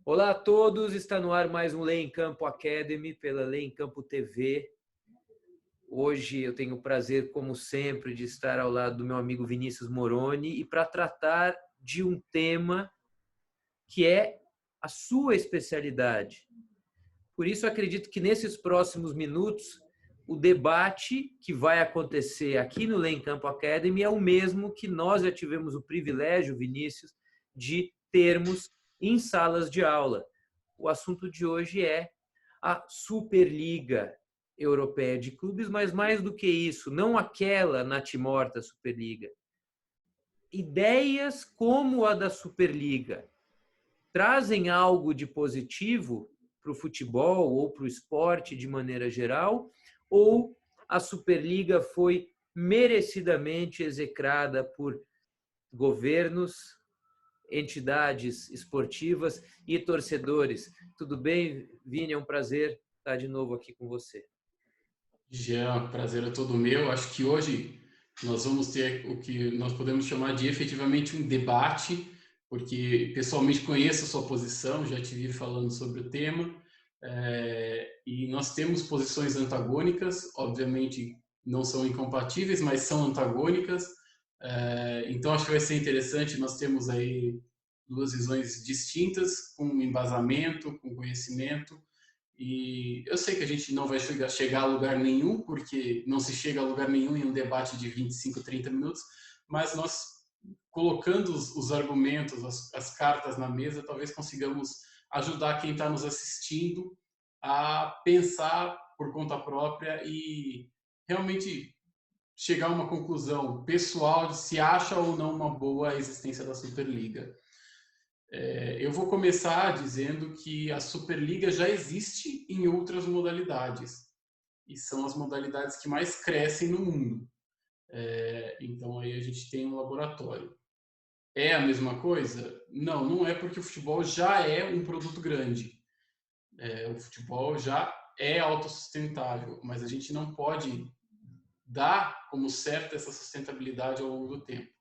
Olá a todos, está no ar mais um Lei em Campo Academy pela Lei em Campo TV. Hoje eu tenho o prazer, como sempre, de estar ao lado do meu amigo Vinícius Moroni e para tratar de um tema que é a sua especialidade. Por isso, acredito que nesses próximos minutos, o debate que vai acontecer aqui no Lei em Campo Academy é o mesmo que nós já tivemos o privilégio, Vinícius, de termos em salas de aula. O assunto de hoje é a Superliga Europeia de Clubes, mas mais do que isso, não aquela natimorta Superliga. Ideias como a da Superliga trazem algo de positivo para o futebol ou para o esporte de maneira geral, ou a Superliga foi merecidamente execrada por governos, entidades esportivas e torcedores? Tudo bem, Vini? É um prazer estar de novo aqui com você. Jean, prazer é todo meu. Acho que hoje nós vamos ter o que nós podemos chamar de efetivamente um debate, porque pessoalmente conheço a sua posição, já te vi falando sobre o tema, e nós temos posições antagônicas, obviamente não são incompatíveis, mas são antagônicas. Então acho que vai ser interessante. Nós temos aí duas visões distintas, com embasamento, com conhecimento. E eu sei que a gente não vai chegar a lugar nenhum, porque não se chega a lugar nenhum em um debate de 25, 30 minutos, mas nós, colocando os argumentos, as cartas na mesa, talvez consigamos ajudar quem está nos assistindo a pensar por conta própria e realmente chegar a uma conclusão pessoal de se acha ou não uma boa a existência da Superliga. Eu vou começar dizendo que a Superliga já existe em outras modalidades e são as modalidades que mais crescem no mundo. Então aí a gente tem um laboratório. É a mesma coisa? Não, não é, porque o futebol já é um produto grande. O futebol já é autossustentável, mas a gente não pode dar como certa essa sustentabilidade ao longo do tempo.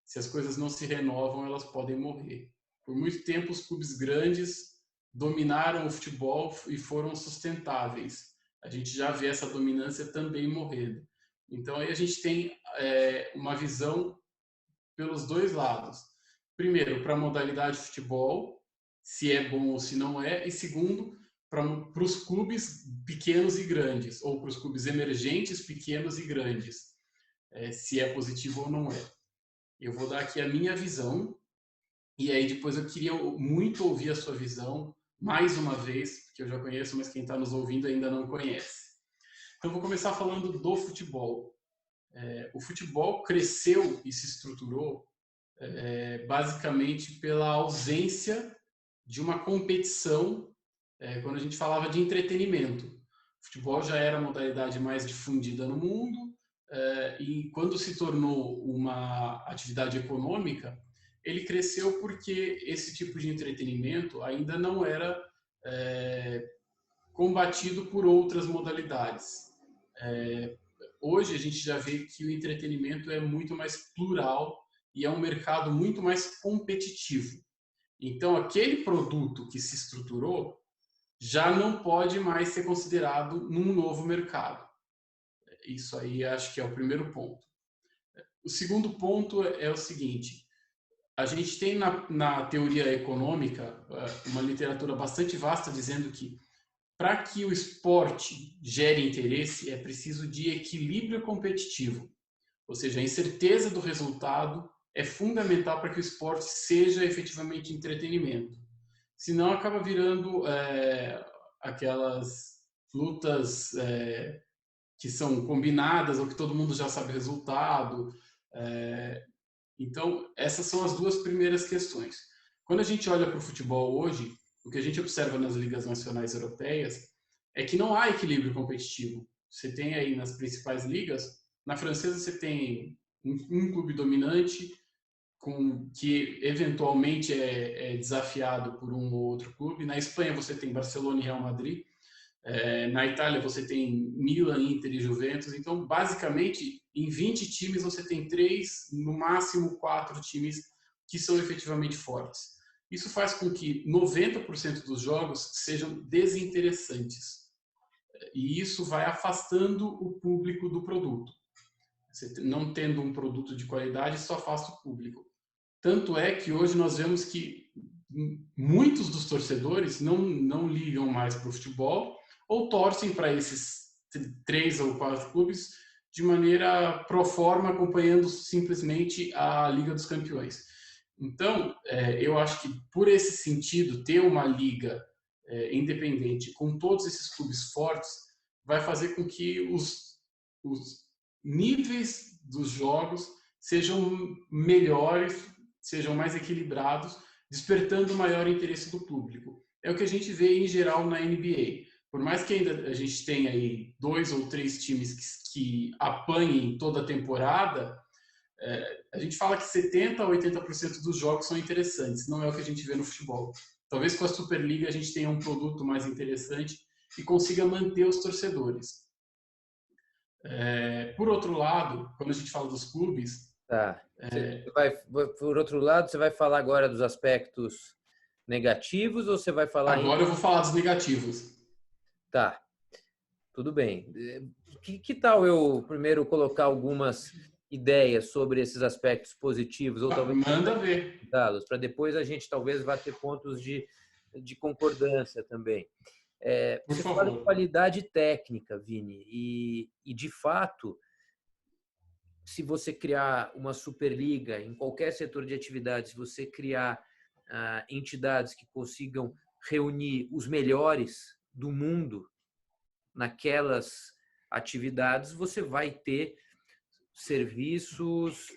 Se as coisas não se renovam, elas podem morrer. Por muito tempo, os clubes grandes dominaram o futebol e foram sustentáveis. A gente já vê essa dominância também morrendo. Então, aí a gente tem uma visão pelos dois lados. Primeiro, para a modalidade de futebol, se é bom ou se não é. E segundo, para os clubes pequenos e grandes, ou para os clubes emergentes, pequenos e grandes, se é positivo ou não é. Eu vou dar aqui a minha visão, e aí depois eu queria muito ouvir a sua visão, mais uma vez, porque eu já conheço, mas quem está nos ouvindo ainda não conhece. Então, vou começar falando do futebol. O futebol cresceu e se estruturou basicamente pela ausência de uma competição quando a gente falava de entretenimento. O futebol já era a modalidade mais difundida no mundo, e quando se tornou uma atividade econômica, ele cresceu porque esse tipo de entretenimento ainda não era combatido por outras modalidades. Hoje a gente já vê que o entretenimento é muito mais plural e é um mercado muito mais competitivo. Então, aquele produto que se estruturou já não pode mais ser considerado num novo mercado. Isso aí acho que é o primeiro ponto. O segundo ponto é o seguinte: a gente tem na teoria econômica uma literatura bastante vasta dizendo que para que o esporte gere interesse é preciso de equilíbrio competitivo, ou seja, a incerteza do resultado é fundamental para que o esporte seja efetivamente entretenimento. Senão acaba virando aquelas lutas que são combinadas ou que todo mundo já sabe o resultado. Então, essas são as duas primeiras questões. Quando a gente olha para o futebol hoje, o que a gente observa nas ligas nacionais europeias é que não há equilíbrio competitivo. Você tem aí nas principais ligas, na francesa você tem um clube dominante, que eventualmente é desafiado por um ou outro clube. Na Espanha você tem Barcelona e Real Madrid. Na Itália você tem Milan, Inter e Juventus. Então, basicamente, em 20 times você tem 3, no máximo 4 times que são efetivamente fortes. Isso faz com que 90% dos jogos sejam desinteressantes. E isso vai afastando o público do produto. Você não tendo um produto de qualidade, isso afasta o público. Tanto é que hoje nós vemos que muitos dos torcedores não ligam mais para o futebol ou torcem para esses 3 ou 4 clubes de maneira pro forma, acompanhando simplesmente a Liga dos Campeões. Então, eu acho que por esse sentido, ter uma liga independente com todos esses clubes fortes vai fazer com que os níveis dos jogos sejam melhores, sejam mais equilibrados, despertando maior interesse do público. É o que a gente vê em geral na NBA. Por mais que ainda a gente tenha aí 2 ou 3 times que apanhem toda a temporada, a gente fala que 70% a 80% dos jogos são interessantes. Não é o que a gente vê no futebol. Talvez com a Superliga a gente tenha um produto mais interessante e consiga manter os torcedores. Por outro lado, quando a gente fala dos clubes... Tá. Por outro lado, você vai falar agora dos aspectos negativos ou você vai falar... Agora eu vou falar dos negativos. Tá, tudo bem. Que tal eu primeiro colocar algumas ideias sobre esses aspectos positivos? Ou talvez manda ver. Para depois a gente talvez vá ter pontos de concordância também. Você fala de qualidade técnica, Vini, e de fato, se você criar uma Superliga em qualquer setor de atividade, se você criar entidades que consigam reunir os melhores do mundo naquelas atividades, você vai ter serviços,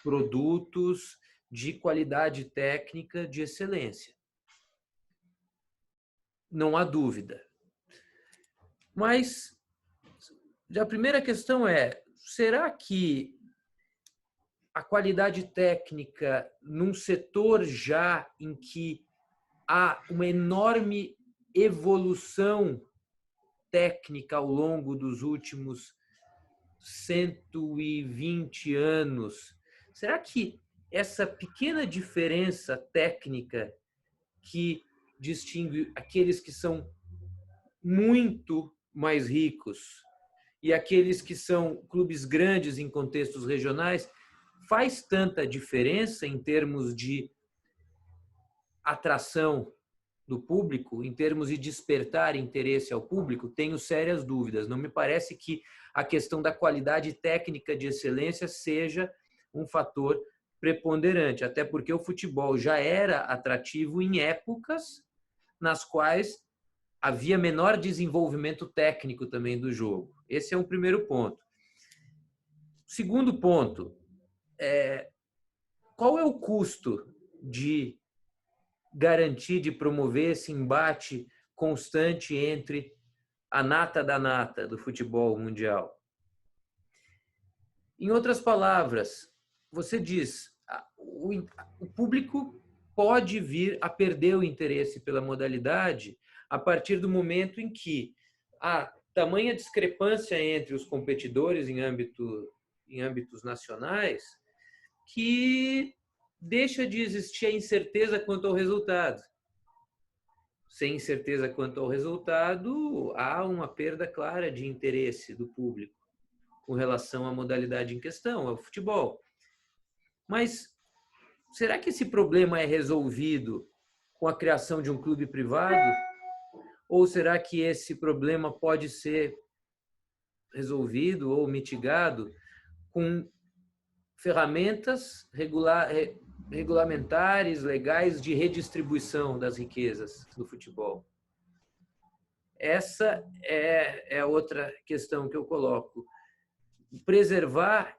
produtos de qualidade técnica de excelência. Não há dúvida. Mas a primeira questão é, será que a qualidade técnica num setor já em que há uma enorme evolução técnica ao longo dos últimos 120 anos, será que essa pequena diferença técnica que distingue aqueles que são muito mais ricos e aqueles que são clubes grandes em contextos regionais faz tanta diferença em termos de atração do público, em termos de despertar interesse ao público? Tenho sérias dúvidas. Não me parece que a questão da qualidade técnica de excelência seja um fator preponderante, até porque o futebol já era atrativo em épocas nas quais havia menor desenvolvimento técnico também do jogo. Esse é um primeiro ponto. Segundo ponto, qual é o custo de garantir, de promover esse embate constante entre a nata da nata do futebol mundial? Em outras palavras, você diz, o público pode vir a perder o interesse pela modalidade a partir do momento em que há tamanha discrepância entre os competidores em âmbitos nacionais que deixa de existir a incerteza quanto ao resultado. Sem incerteza quanto ao resultado, há uma perda clara de interesse do público com relação à modalidade em questão, ao futebol. Mas será que esse problema é resolvido com a criação de um clube privado? Ou será que esse problema pode ser resolvido ou mitigado com ferramentas regulamentares, legais de redistribuição das riquezas do futebol? Essa é outra questão que eu coloco. Preservar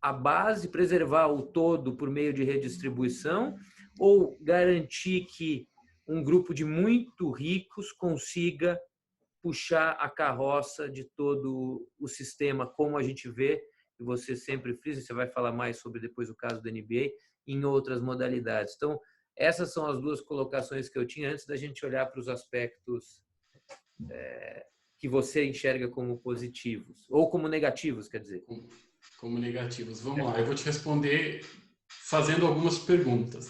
a base, preservar o todo por meio de redistribuição, ou garantir que um grupo de muito ricos consiga puxar a carroça de todo o sistema, como a gente vê, e você sempre frisa, você vai falar mais sobre depois o caso da NBA, em outras modalidades. Então, essas são as duas colocações que eu tinha antes da gente olhar para os aspectos que você enxerga como positivos, ou como negativos, quer dizer. Como negativos. Vamos lá, eu vou te responder fazendo algumas perguntas.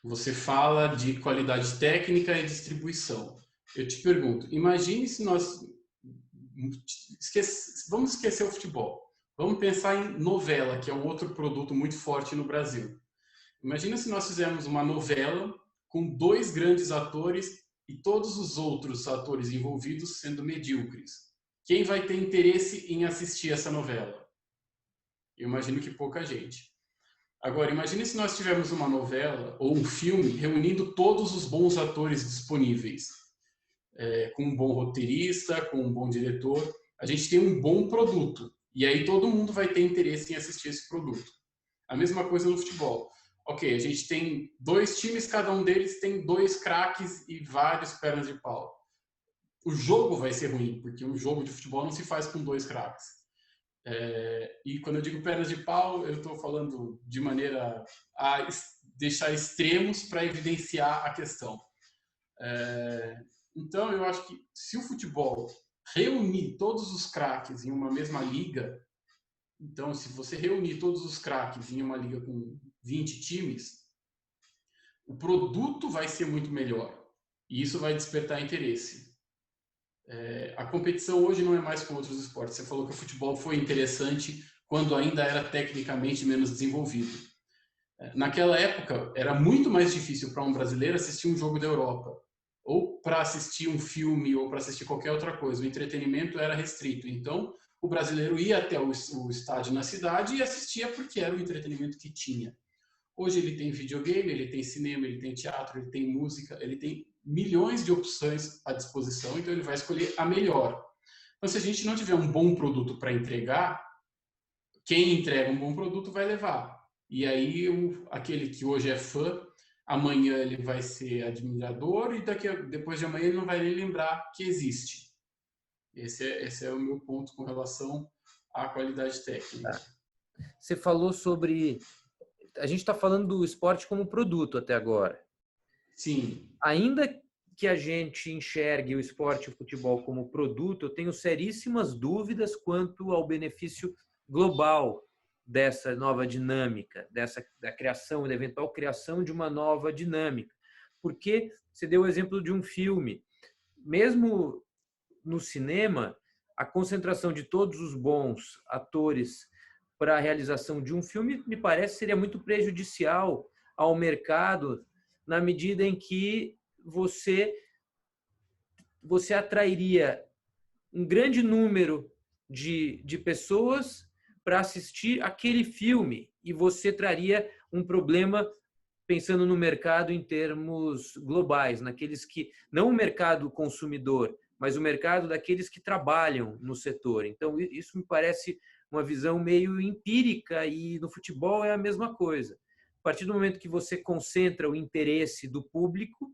você fala de qualidade técnica e distribuição. Eu te pergunto, imagine se nós vamos esquecer o futebol. Vamos pensar em novela, que é um outro produto muito forte no Brasil. Imagina se nós fizermos uma novela com 2 grandes atores e todos os outros atores envolvidos sendo medíocres. Quem vai ter interesse em assistir essa novela? Eu imagino que pouca gente. Agora, imagine se nós tivermos uma novela ou um filme reunindo todos os bons atores disponíveis, com um bom roteirista, com um bom diretor. A gente tem um bom produto. E aí todo mundo vai ter interesse em assistir esse produto. A mesma coisa no futebol. Ok, a gente tem 2 times, cada um deles tem 2 craques e vários pernas de pau. O jogo vai ser ruim, porque um jogo de futebol não se faz com 2 craques. E quando eu digo pernas de pau, eu estou falando de maneira a deixar extremos para evidenciar a questão. Então, eu acho que se o futebol reunir todos os craques em uma mesma liga, então, se você reunir todos os craques em uma liga com 20 times, o produto vai ser muito melhor. E isso vai despertar interesse. A competição hoje não é mais com outros esportes. Você falou que o futebol foi interessante quando ainda era tecnicamente menos desenvolvido. Naquela época, era muito mais difícil para um brasileiro assistir um jogo da Europa, ou para assistir um filme, ou para assistir qualquer outra coisa. O entretenimento era restrito. Então, o brasileiro ia até o estádio na cidade e assistia porque era o entretenimento que tinha. Hoje ele tem videogame, ele tem cinema, ele tem teatro, ele tem música, ele tem milhões de opções à disposição, então ele vai escolher a melhor. Então, se a gente não tiver um bom produto para entregar, quem entrega um bom produto vai levar. E aí, aquele que hoje é fã, amanhã ele vai ser admirador e depois de amanhã ele não vai nem lembrar que existe. Esse é o meu ponto com relação à qualidade técnica. Você falou sobre... A gente está falando do esporte como produto até agora. Sim. Ainda que a gente enxergue o esporte e o futebol como produto, eu tenho seríssimas dúvidas quanto ao benefício global dessa nova dinâmica, da criação, da eventual criação de uma nova dinâmica. Porque você deu o exemplo de um filme. Mesmo no cinema, a concentração de todos os bons atores para a realização de um filme, me parece, seria muito prejudicial ao mercado, na medida em que você atrairia um grande número de pessoas para assistir aquele filme e você traria um problema pensando no mercado em termos globais, naqueles que, não o mercado consumidor, mas o mercado daqueles que trabalham no setor. Então, isso me parece uma visão meio empírica e no futebol é a mesma coisa. A partir do momento que você concentra o interesse do público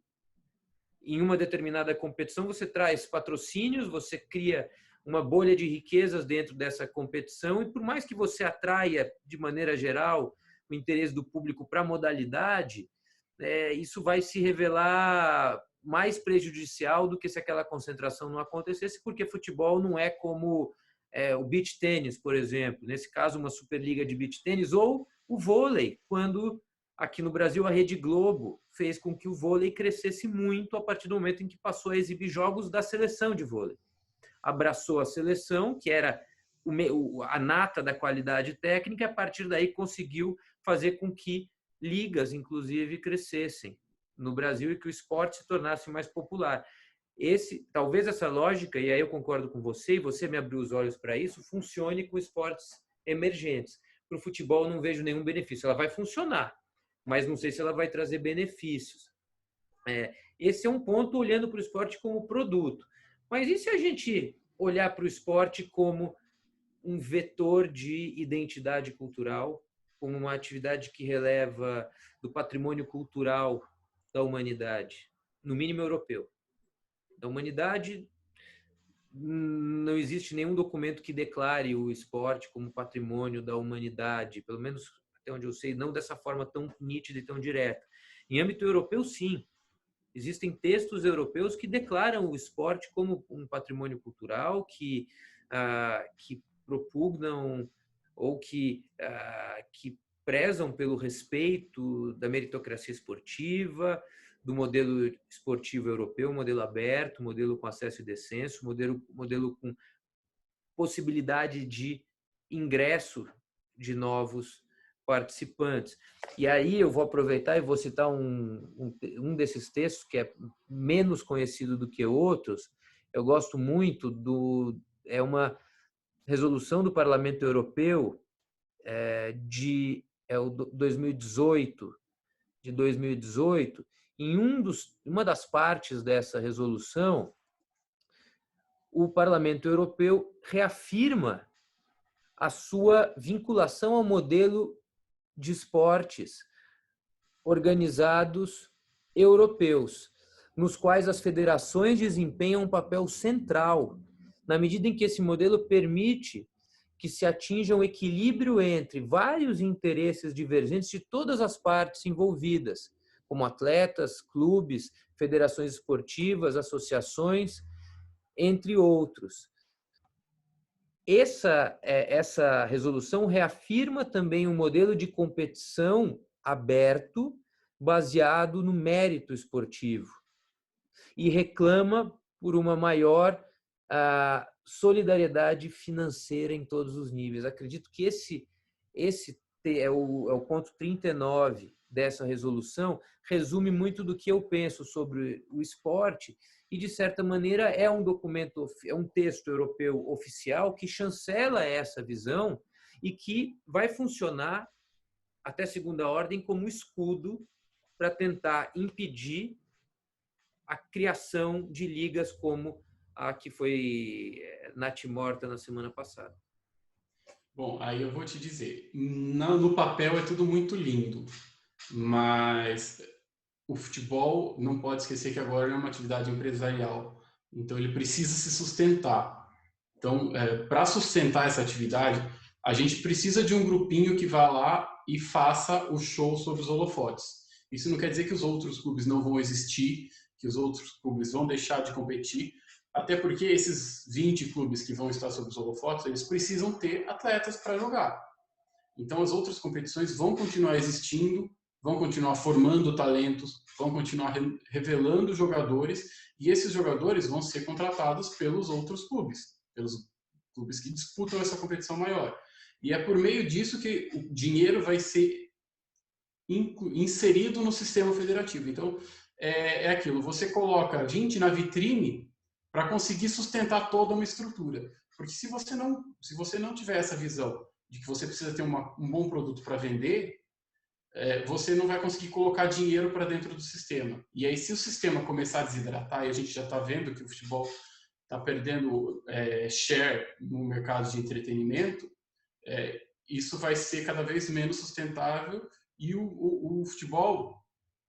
em uma determinada competição, você traz patrocínios, você cria uma bolha de riquezas dentro dessa competição e por mais que você atraia, de maneira geral, o interesse do público para a modalidade, isso vai se revelar mais prejudicial do que se aquela concentração não acontecesse, porque futebol não é como o beach tênis, por exemplo, nesse caso uma Superliga de beach tênis, ou o vôlei, quando aqui no Brasil a Rede Globo fez com que o vôlei crescesse muito a partir do momento em que passou a exibir jogos da seleção de vôlei. Abraçou a seleção, que era a nata da qualidade técnica, e a partir daí conseguiu fazer com que ligas, inclusive, crescessem no Brasil e que o esporte se tornasse mais popular. Talvez essa lógica, e aí eu concordo com você, e você me abriu os olhos para isso, funcione com esportes emergentes. Para o futebol não vejo nenhum benefício. Ela vai funcionar, mas não sei se ela vai trazer benefícios. Esse é um ponto olhando para o esporte como produto. Mas e se a gente olhar para o esporte como um vetor de identidade cultural, como uma atividade que releva do patrimônio cultural da humanidade, no mínimo europeu? Da humanidade, não existe nenhum documento que declare o esporte como patrimônio da humanidade, pelo menos até onde eu sei, não dessa forma tão nítida e tão direta. Em âmbito europeu, sim. Existem textos europeus que declaram o esporte como um patrimônio cultural, que propugnam ou que prezam pelo respeito da meritocracia esportiva, do modelo esportivo europeu, modelo aberto, modelo com acesso e descenso, modelo com possibilidade de ingresso de novos participantes. E aí eu vou aproveitar e vou citar um desses textos que é menos conhecido do que outros. Eu gosto muito é uma resolução do Parlamento Europeu o 2018, de 2018. Em uma das partes dessa resolução, o Parlamento Europeu reafirma a sua vinculação ao modelo de esportes organizados europeus, nos quais as federações desempenham um papel central, na medida em que esse modelo permite que se atinja um equilíbrio entre vários interesses divergentes de todas as partes envolvidas, como atletas, clubes, federações esportivas, associações, entre outros. Essa resolução reafirma também um modelo de competição aberto, baseado no mérito esportivo, e reclama por uma maior solidariedade financeira em todos os níveis. Acredito que esse é o ponto 39 dessa resolução, resume muito do que eu penso sobre o esporte e, de certa maneira, é um texto europeu oficial que chancela essa visão e que vai funcionar, até segunda ordem, como escudo para tentar impedir a criação de ligas como a que foi natimorta na semana passada. Bom, aí eu vou te dizer, no papel é tudo muito lindo, mas o futebol não pode esquecer que agora é uma atividade empresarial, então ele precisa se sustentar. Então, para sustentar essa atividade, a gente precisa de um grupinho que vá lá e faça o show sobre os holofotes. Isso não quer dizer que os outros clubes não vão existir, que os outros clubes vão deixar de competir, até porque esses 20 clubes que vão estar sob os holofotes, eles precisam ter atletas para jogar. Então, as outras competições vão continuar existindo, vão continuar formando talentos, vão continuar revelando jogadores, e esses jogadores vão ser contratados pelos outros clubes, pelos clubes que disputam essa competição maior. E é por meio disso que o dinheiro vai ser inserido no sistema federativo. Então, é aquilo, você coloca 20 na vitrine para conseguir sustentar toda uma estrutura. Porque se você não tiver essa visão de que você precisa ter um bom produto para vender, você não vai conseguir colocar dinheiro para dentro do sistema. E aí, se o sistema começar a desidratar, e a gente já está vendo que o futebol está perdendo share no mercado de entretenimento, isso vai ser cada vez menos sustentável e o futebol,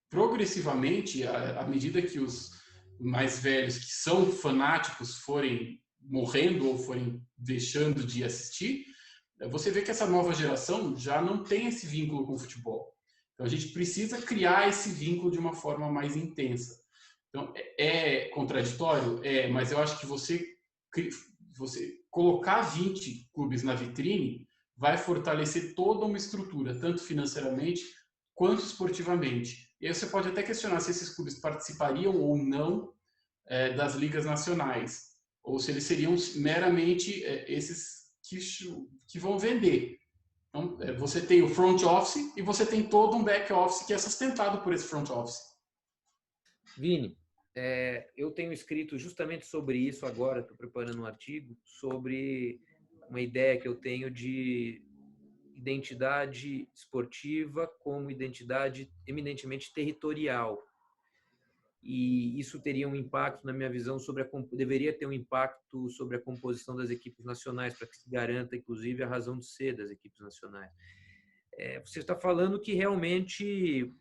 progressivamente, à medida que os mais velhos, que são fanáticos, forem morrendo ou forem deixando de assistir, você vê que essa nova geração já não tem esse vínculo com o futebol. Então, a gente precisa criar esse vínculo de uma forma mais intensa. Então, é contraditório? Mas eu acho que você colocar 20 clubes na vitrine vai fortalecer toda uma estrutura, tanto financeiramente quanto esportivamente. E aí você pode até questionar se esses clubes participariam ou não das ligas nacionais, ou se eles seriam meramente esses que vão vender. Então, você tem o front office e você tem todo um back office que é sustentado por esse front office. Vini, eu tenho escrito justamente sobre isso agora, estou preparando um artigo sobre uma ideia que eu tenho de identidade esportiva como identidade eminentemente territorial. E isso teria um impacto, na minha visão, deveria ter um impacto sobre a composição das equipes nacionais, para que se garanta, inclusive, a razão de ser das equipes nacionais. Você está falando que realmente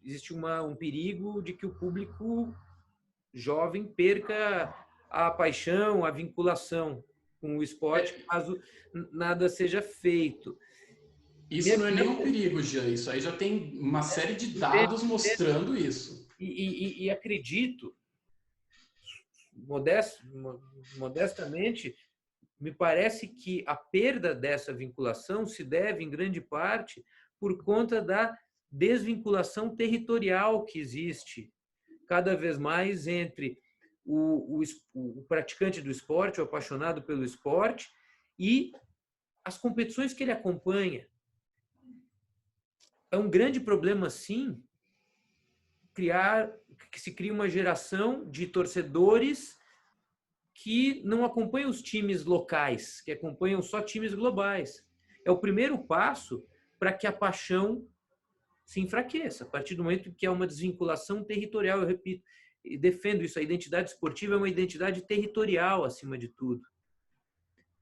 existe um perigo de que o público jovem perca a paixão, a vinculação com o esporte, caso nada seja feito. Isso não é nenhum perigo, Jean. Isso aí já tem uma série de dados mostrando isso. E acredito, modestamente, Me parece que a perda dessa vinculação se deve, em grande parte, por conta da desvinculação territorial que existe cada vez mais entre o praticante do esporte, o apaixonado pelo esporte, e as competições que ele acompanha. É um grande problema, sim, que se cria uma geração de torcedores que não acompanham os times locais, que acompanham só times globais. É o primeiro passo para que a paixão se enfraqueça, a partir do momento que há uma desvinculação territorial. Eu repito, e defendo isso, a identidade esportiva é uma identidade territorial, acima de tudo.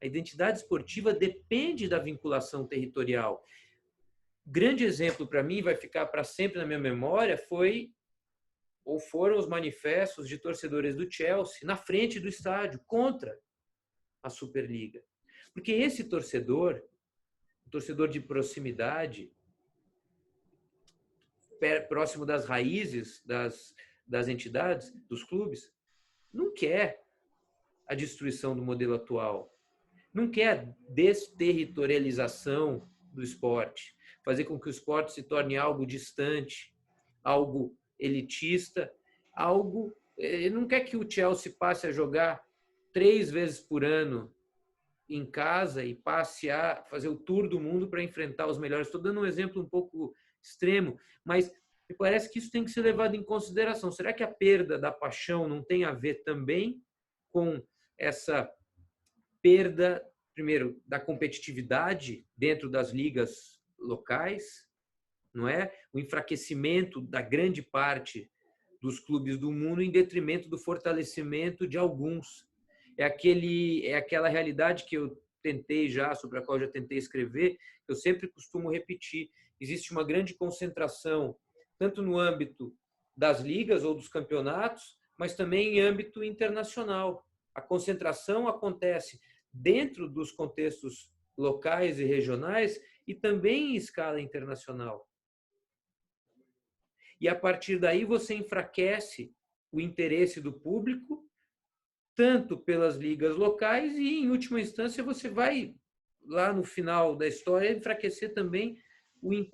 A identidade esportiva depende da vinculação territorial. Grande exemplo para mim, vai ficar para sempre na minha memória, foram os manifestos de torcedores do Chelsea na frente do estádio contra a Superliga. Porque esse torcedor, o torcedor de proximidade, próximo das raízes das entidades, dos clubes, não quer a destruição do modelo atual, não quer a desterritorialização do esporte, fazer com que o esporte se torne algo distante, algo elitista, algo... Ele não quer que o Chelsea passe a jogar 3 vezes por ano em casa e passe a fazer o tour do mundo para enfrentar os melhores. Estou dando um exemplo um pouco extremo, mas me parece que isso tem que ser levado em consideração. Será que a perda da paixão não tem a ver também com essa perda, primeiro, da competitividade dentro das ligas locais, não é? O enfraquecimento da grande parte dos clubes do mundo em detrimento do fortalecimento de alguns. É aquela realidade que eu tentei já, sobre a qual eu já tentei escrever, eu sempre costumo repetir. Existe uma grande concentração, tanto no âmbito das ligas ou dos campeonatos, mas também em âmbito internacional. A concentração acontece dentro dos contextos locais e regionais e também em escala internacional. E a partir daí você enfraquece o interesse do público, tanto pelas ligas locais e, em última instância, você vai, lá no final da história, enfraquecer também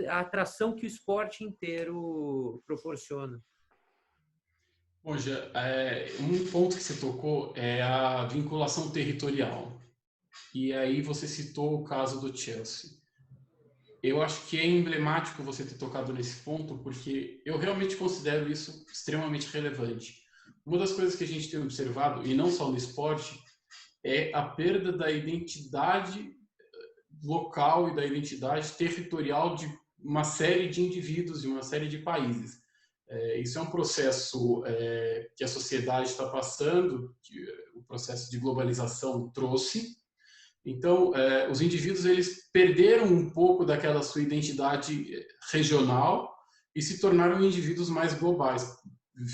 a atração que o esporte inteiro proporciona. Bom, já, um ponto que você tocou é a vinculação territorial. E aí você citou o caso do Chelsea. Eu acho que é emblemático você ter tocado nesse ponto, porque eu realmente considero isso extremamente relevante. Uma das coisas que a gente tem observado, e não só no esporte, é a perda da identidade local e da identidade territorial de uma série de indivíduos, de uma série de países. Isso é um processo que a sociedade está passando, que o processo de globalização trouxe. Então, os indivíduos eles perderam um pouco daquela sua identidade regional e se tornaram indivíduos mais globais.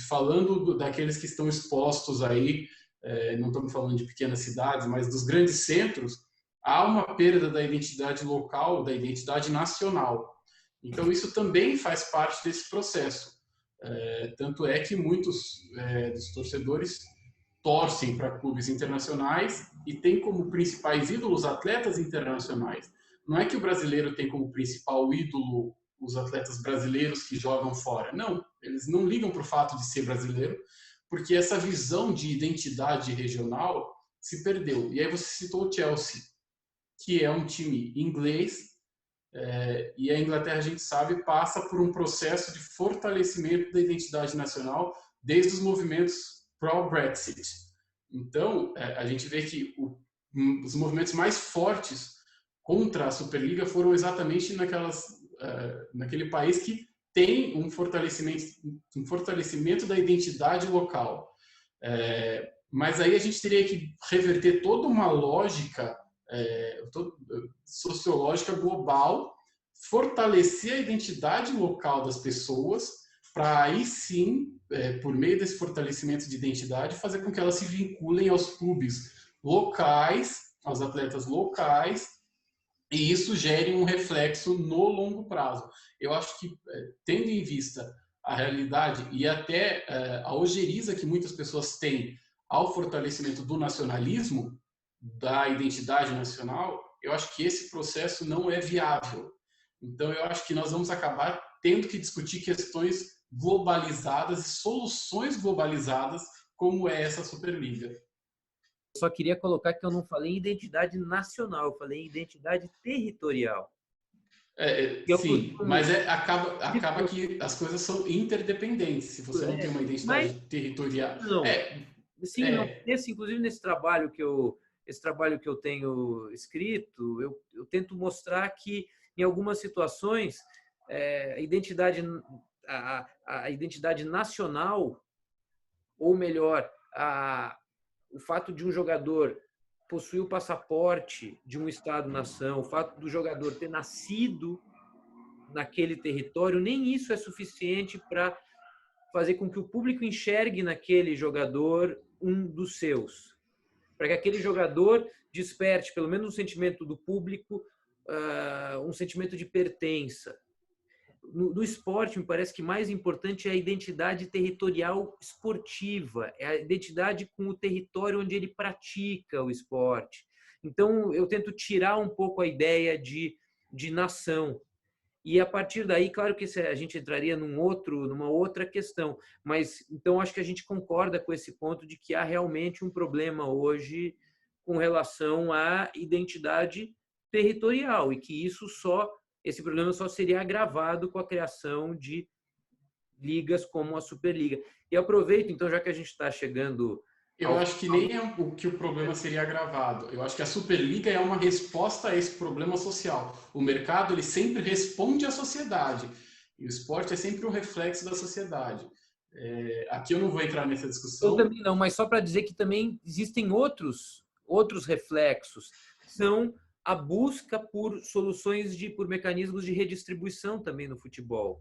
Falando daqueles que estão expostos aí, não estamos falando de pequenas cidades, mas dos grandes centros, há uma perda da identidade local, da identidade nacional. Então, isso também faz parte desse processo. Tanto é que muitos dos torcedores torcem para clubes internacionais e têm como principais ídolos atletas internacionais. Não é que o brasileiro tem como principal ídolo os atletas brasileiros que jogam fora. Não, eles não ligam para o fato de ser brasileiro, porque essa visão de identidade regional se perdeu. E aí você citou o Chelsea, que é um time inglês, e a Inglaterra, a gente sabe, passa por um processo de fortalecimento da identidade nacional desde os movimentos pró-Brexit. Então, a gente vê que os movimentos mais fortes contra a Superliga foram exatamente naquele país que tem um fortalecimento da identidade local. Mas aí a gente teria que reverter toda uma lógica sociológica global, fortalecer a identidade local das pessoas, para aí sim, por meio desse fortalecimento de identidade, fazer com que elas se vinculem aos clubes locais, aos atletas locais, e isso gere um reflexo no longo prazo. Eu acho que, tendo em vista a realidade e até a ojeriza que muitas pessoas têm ao fortalecimento do nacionalismo, da identidade nacional, eu acho que esse processo não é viável. Então, eu acho que nós vamos acabar tendo que discutir questões globalizadas e soluções globalizadas, como é essa Superliga. Só queria colocar que eu não falei em identidade nacional, eu falei em identidade territorial. Eu Sim, costumo... mas acaba que as coisas são interdependentes. Se você não tem uma Mas identidade territorial, não, sim, não. é, Inclusive nesse trabalho que eu tenho escrito, eu tento mostrar que em algumas situações a identidade a identidade nacional, ou melhor, o fato de um jogador possuir o passaporte de um estado-nação, o fato do jogador ter nascido naquele território, nem isso é suficiente para fazer com que o público enxergue naquele jogador um dos seus. Para que aquele jogador desperte, pelo menos no sentimento do público, um sentimento de pertença. No esporte, me parece que mais importante é a identidade territorial esportiva, é a identidade com o território onde ele pratica o esporte. Então, eu tento tirar um pouco a ideia de nação. E a partir daí, claro que a gente entraria numa outra questão, mas então acho que a gente concorda com esse ponto de que há realmente um problema hoje com relação à identidade territorial e que esse problema só seria agravado com a criação de ligas como a Superliga. E aproveito, então, já que a gente está chegando eu acho que nem é o que o problema seria agravado. Eu acho que a Superliga é uma resposta a esse problema social. O mercado ele sempre responde à sociedade e o esporte é sempre um reflexo da sociedade. Aqui eu não vou entrar nessa Eu discussão. também não, mas só para dizer que também existem outros reflexos. São a busca por soluções por mecanismos de redistribuição também no futebol,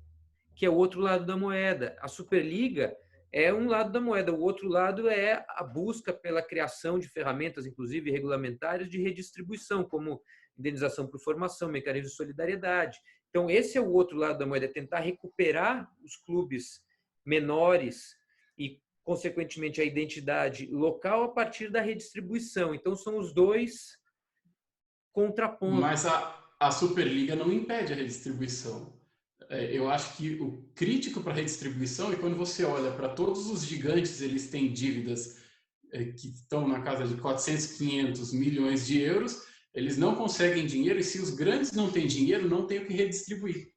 que é o outro lado da moeda. A Superliga é um lado da moeda, o outro lado é a busca pela criação de ferramentas, inclusive regulamentares, de redistribuição, como indenização por formação, mecanismo de solidariedade. Então, esse é o outro lado da moeda, é tentar recuperar os clubes menores e, consequentemente, a identidade local a partir da redistribuição. Então, são os dois contrapontos. Mas a Superliga não impede a redistribuição. Eu acho que o crítico para a redistribuição é quando você olha para todos os gigantes, eles têm dívidas que estão na casa de 400, 500 milhões de euros, eles não conseguem dinheiro e se os grandes não têm dinheiro, não tem o que redistribuir.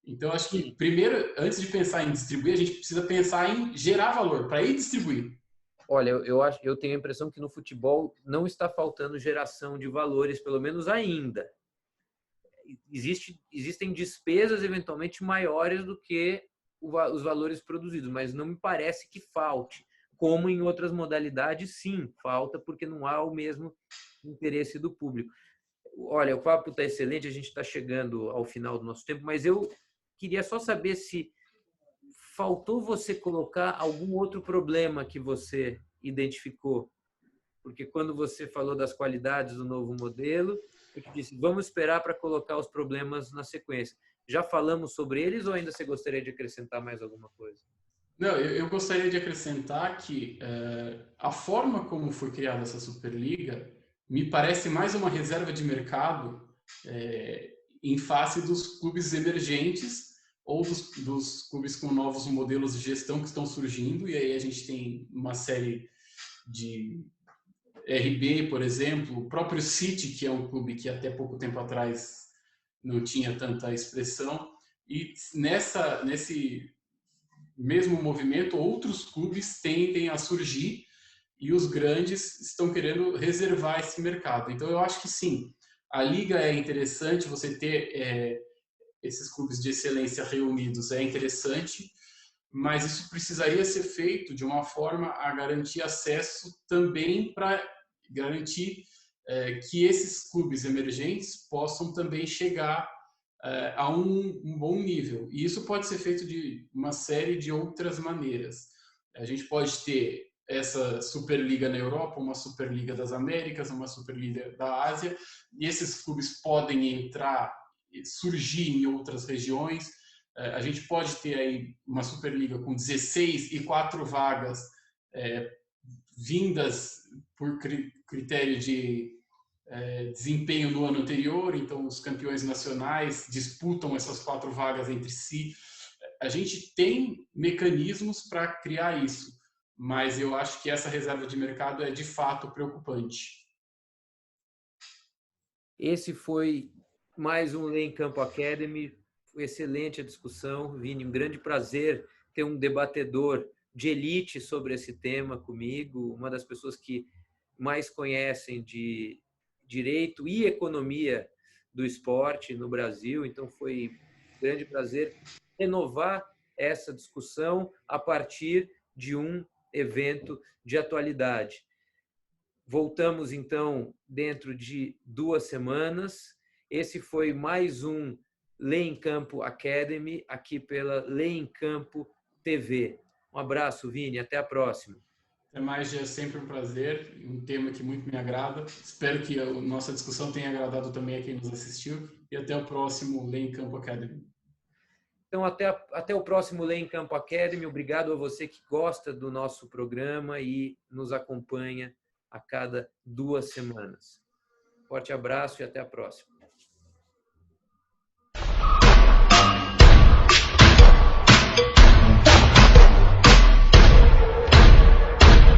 Então, acho que primeiro, antes de pensar em distribuir, a gente precisa pensar em gerar valor para ir distribuir. Olha, eu tenho a impressão que no futebol não está faltando geração de valores, pelo menos ainda. Existem despesas eventualmente maiores do que os valores produzidos, mas não me parece que falte. Como em outras modalidades, sim, falta porque não há o mesmo interesse do público. Olha, o papo está excelente, a gente está chegando ao final do nosso tempo, mas eu queria só saber se faltou você colocar algum outro problema que você identificou. Porque quando você falou das qualidades do novo modelo, eu te disse, vamos esperar para colocar os problemas na sequência. Já falamos sobre eles ou ainda você gostaria de acrescentar mais alguma coisa? Não, eu gostaria de acrescentar que a forma como foi criada essa Superliga me parece mais uma reserva de mercado em face dos clubes emergentes ou dos clubes com novos modelos de gestão que estão surgindo, e aí a gente tem uma série de RB, por exemplo, o próprio City, que é um clube que até pouco tempo atrás não tinha tanta expressão, e nesse mesmo movimento, outros clubes tendem a surgir e os grandes estão querendo reservar esse mercado. Então, eu acho que sim, a liga é interessante, você ter esses clubes de excelência reunidos é interessante, mas isso precisaria ser feito de uma forma a garantir acesso também para garantir que esses clubes emergentes possam também chegar a um bom nível. E isso pode ser feito de uma série de outras maneiras. A gente pode ter essa Superliga na Europa, uma Superliga das Américas, uma Superliga da Ásia, e esses clubes podem entrar, surgir em outras regiões. A gente pode ter aí uma Superliga com 16 e 4 vagas vindas por critério de desempenho no ano anterior, então os campeões nacionais disputam essas 4 vagas entre si. A gente tem mecanismos para criar isso, mas eu acho que essa reserva de mercado é de fato preocupante. Esse foi mais um Lei em Campo Academy. Foi excelente a discussão, Vini. Um grande prazer ter um debatedor de elite sobre esse tema comigo, uma das pessoas que mais conhecem de direito e economia do esporte no Brasil. Então, foi um grande prazer renovar essa discussão a partir de um evento de atualidade. Voltamos, então, dentro de 2 semanas. Esse foi mais um Lei em Campo Academy, aqui pela Lei em Campo TV. Um abraço, Vini. Até a próxima. Até mais, é sempre um prazer, um tema que muito me agrada. Espero que a nossa discussão tenha agradado também a quem nos assistiu. E até o próximo Lei em Campo Academy. Então, até o próximo Lei em Campo Academy. Obrigado a você que gosta do nosso programa e nos acompanha a cada 2 semanas. Forte abraço e até a próxima.